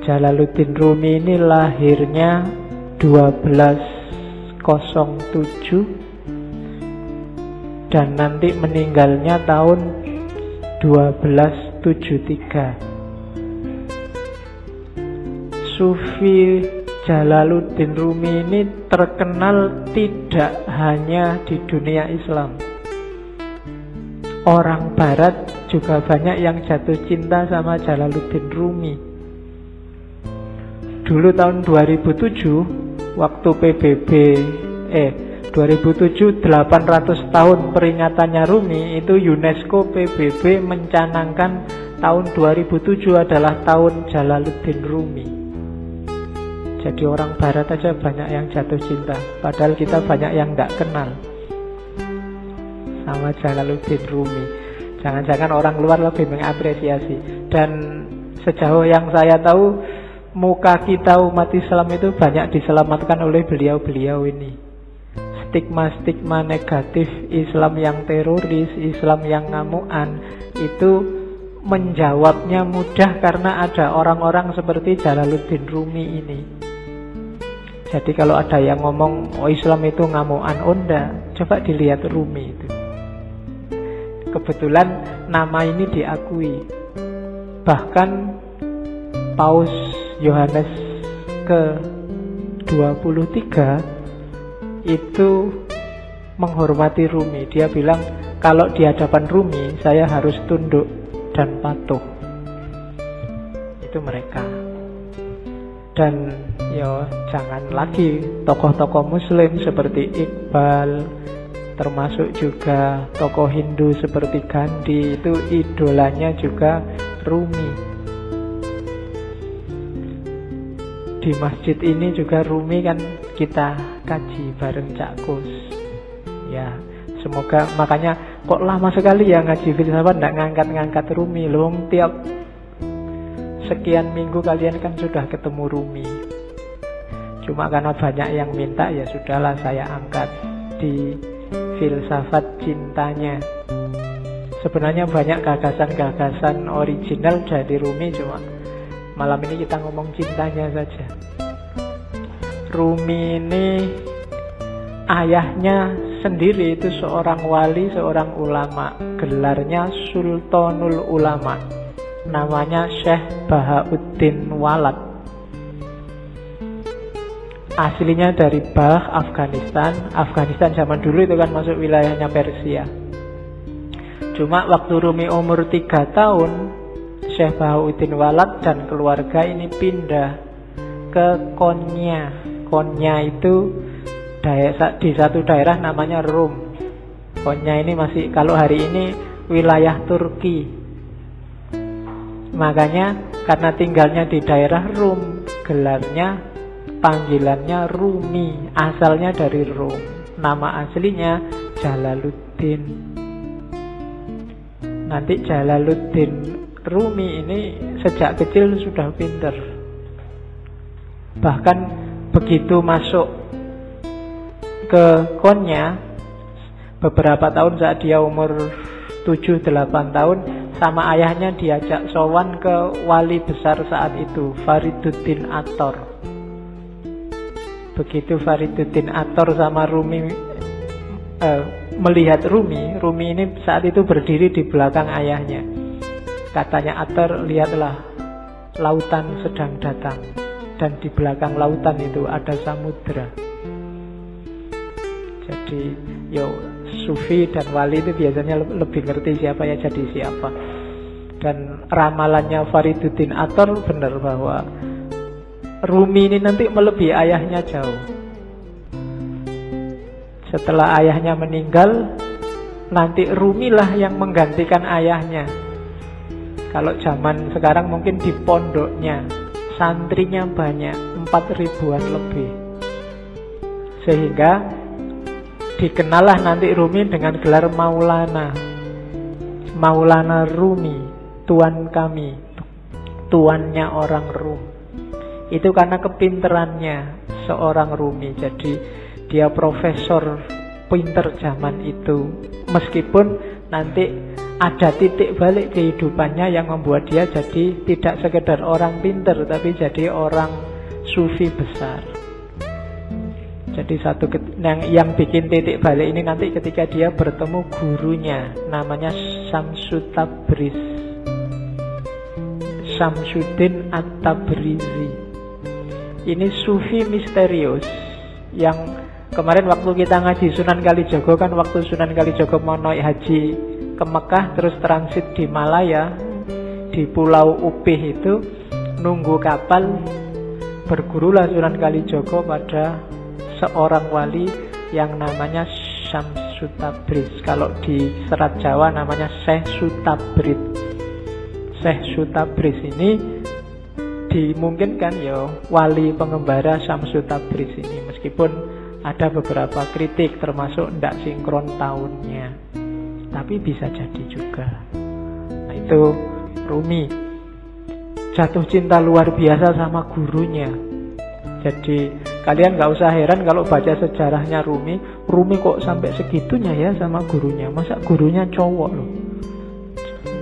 Jalaluddin Rumi ini lahirnya 1207 dan nanti meninggalnya tahun 1273. Sufi Jalaluddin Rumi ini terkenal tidak hanya di dunia Islam. Orang Barat juga banyak yang jatuh cinta sama Jalaluddin Rumi. Dulu tahun 2007, waktu PBB 2007 800 tahun peringatannya Rumi, itu UNESCO PBB mencanangkan tahun 2007 adalah tahun Jalaluddin Rumi. Jadi orang Barat aja banyak yang jatuh cinta, padahal kita banyak yang tidak kenal sama Jalaluddin Rumi. Jangan-jangan orang luar lebih mengapresiasi. Dan sejauh yang saya tahu, muka kita umat Islam itu banyak diselamatkan oleh beliau-beliau ini. Stigma-stigma negatif Islam yang teroris, Islam yang ngamuan, itu menjawabnya mudah karena ada orang-orang seperti Jalaluddin Rumi ini. Jadi kalau ada yang ngomong, oh Islam itu ngamuan, oh enggak, coba dilihat Rumi itu. Kebetulan nama ini diakui. Bahkan Paus Yohanes ke-23 itu menghormati Rumi. Dia bilang, kalau di hadapan Rumi saya harus tunduk dan patuh. Itu mereka. Dan jangan lagi tokoh-tokoh Muslim seperti Iqbal, termasuk juga tokoh Hindu seperti Gandhi, itu idolanya juga Rumi. Di masjid ini juga Rumi kan kita kaji bareng Cak Kus. Ya, semoga, makanya kok lama sekali ya ngaji filsafat nggak ngangkat-ngangkat Rumi. Loh, tiap sekian minggu kalian kan sudah ketemu Rumi. Cuma karena banyak yang minta, ya sudahlah saya angkat di filsafat cintanya. Sebenarnya banyak gagasan-gagasan original dari Rumi, cuma malam ini kita ngomong cintanya saja. Rumi ini ayahnya sendiri itu seorang wali, seorang ulama. Gelarnya Sultanul Ulama. Namanya Syekh Bahauddin Walad. Aslinya dari Bah, Afghanistan. Afghanistan zaman dulu itu kan masuk wilayahnya Persia. Cuma waktu Rumi umur 3 tahun, Syekh Bahauddin Walad dan keluarga ini pindah ke Konya. Konya itu di satu daerah namanya Rum. Konya ini masih, kalau hari ini wilayah Turki. Makanya karena tinggalnya di daerah Rum, gelarnya, panggilannya Rumi. Asalnya dari Rum. Nama aslinya Jalaluddin. Nanti Jalaluddin Rumi ini sejak kecil sudah pinter. Bahkan begitu masuk ke Konya, beberapa tahun saat dia umur 7-8 tahun, sama ayahnya diajak sowan ke wali besar saat itu, Fariduddin Attor. Begitu Fariduddin Attor sama Rumi melihat Rumi ini saat itu berdiri di belakang ayahnya. Katanya Attor, lihatlah, lautan sedang datang, dan di belakang lautan itu ada samudra. Jadi Sufi dan wali itu biasanya lebih ngerti siapa ya jadi siapa. Dan ramalannya Fariduddin Attor benar bahwa Rumi ini nanti melebihi ayahnya jauh. Setelah ayahnya meninggal, nanti Rumi lah yang menggantikan ayahnya. Kalau zaman sekarang mungkin di pondoknya santrinya banyak, 4.000-an lebih. Sehingga dikenallah nanti Rumi dengan gelar Maulana. Maulana Rumi, tuan kami, tuannya orang Rum. Itu karena kepinterannya seorang Rumi. Jadi dia profesor pinter zaman itu. Meskipun nanti ada titik balik kehidupannya yang membuat dia jadi tidak sekedar orang pinter, tapi jadi orang sufi besar. Jadi satu yang bikin titik balik ini nanti ketika dia bertemu gurunya, namanya Syamsu Tabriz, Syamsuddin At-Tabrizi. Ini sufi misterius yang kemarin waktu kita ngaji Sunan Kalijogo kan, waktu Sunan Kalijogo mau naik haji ke Mekah terus transit di Malaya, di Pulau Upih itu nunggu kapal, bergurulah Sunan Kalijogo pada seorang wali yang namanya Syamsu Tabriz. Kalau di Serat Jawa namanya Syekh Sutabrid. Syekh Sutabrid ini dimungkinkan ya wali pengembara Syamsu Tabriz ini, meskipun ada beberapa kritik termasuk ndak sinkron tahunnya, tapi bisa jadi juga. Nah itu Rumi jatuh cinta luar biasa sama gurunya. Jadi kalian gak usah heran kalau baca sejarahnya Rumi kok sampai segitunya ya sama gurunya. Masa gurunya cowok loh,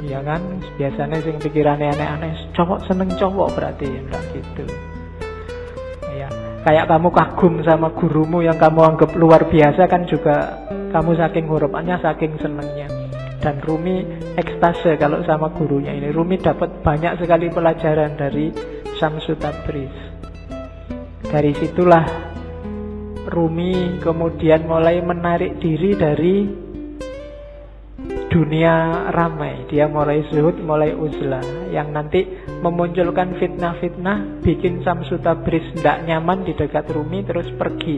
ya kan? Biasanya sing pikirannya aneh-aneh, cowok seneng cowok berarti ya, enggak gitu. Ya, kayak kamu kagum sama gurumu yang kamu anggap luar biasa kan juga kamu saking harapannya, saking senengnya. Dan Rumi ekstase kalau sama gurunya ini. Rumi dapat banyak sekali pelajaran dari Syamsu Tabriz. Dari situlah Rumi kemudian mulai menarik diri dari dunia ramai. Dia mulai zuhud, mulai uzlah, yang nanti memunculkan fitnah-fitnah, bikin Syamsu Tabriz tidak nyaman di dekat Rumi, terus pergi.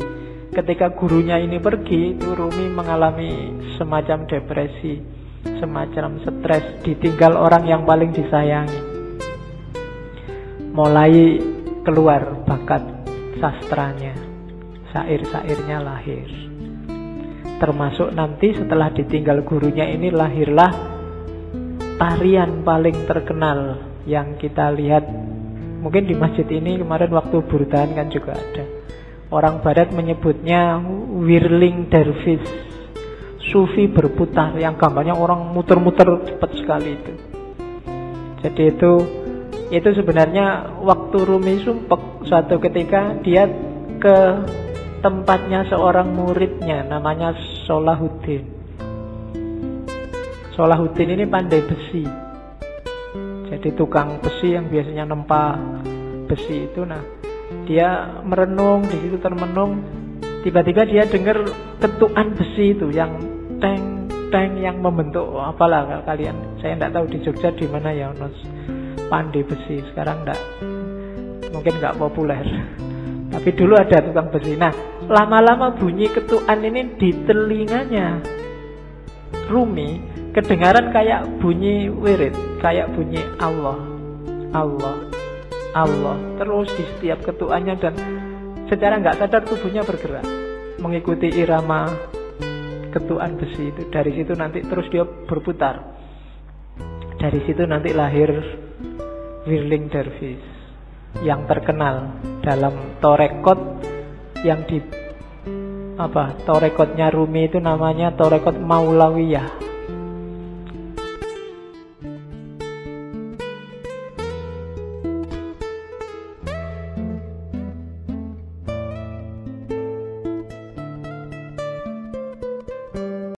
Ketika gurunya ini pergi, itu Rumi mengalami semacam depresi, semacam stres, ditinggal orang yang paling disayangi. Mulai keluar bakat sastranya, syair-syairnya lahir. Termasuk nanti setelah ditinggal gurunya ini lahirlah tarian paling terkenal yang kita lihat mungkin di masjid ini kemarin waktu burdan kan juga ada. Orang barat menyebutnya whirling dervish, sufi berputar, yang gambarnya orang muter-muter cepat sekali itu. Jadi itu sebenarnya waktu Rumi sumpek, suatu ketika dia ke tempatnya seorang muridnya namanya Salahuddin. Salahuddin ini pandai besi. Jadi tukang besi yang biasanya nempa besi itu. Nah, dia merenung di situ, termenung. Tiba-tiba dia dengar ketukan besi itu yang teng teng yang membentuk apalah kalian. Saya tidak tahu di Jogja di mana ya pandai besi, sekarang mungkin nggak populer, tapi dulu ada tukang besi. Nah, lama-lama bunyi ketukan ini di telinganya Rumi kedengaran kayak bunyi wirid, kayak bunyi Allah, Allah, Allah terus di setiap ketukannya, dan secara nggak sadar tubuhnya bergerak mengikuti irama ketukan besi itu. Dari situ nanti terus dia berputar. Dari situ nanti lahir whirling dervish yang terkenal dalam torekot yang torekotnya Rumi itu namanya torekot Maulawiyah.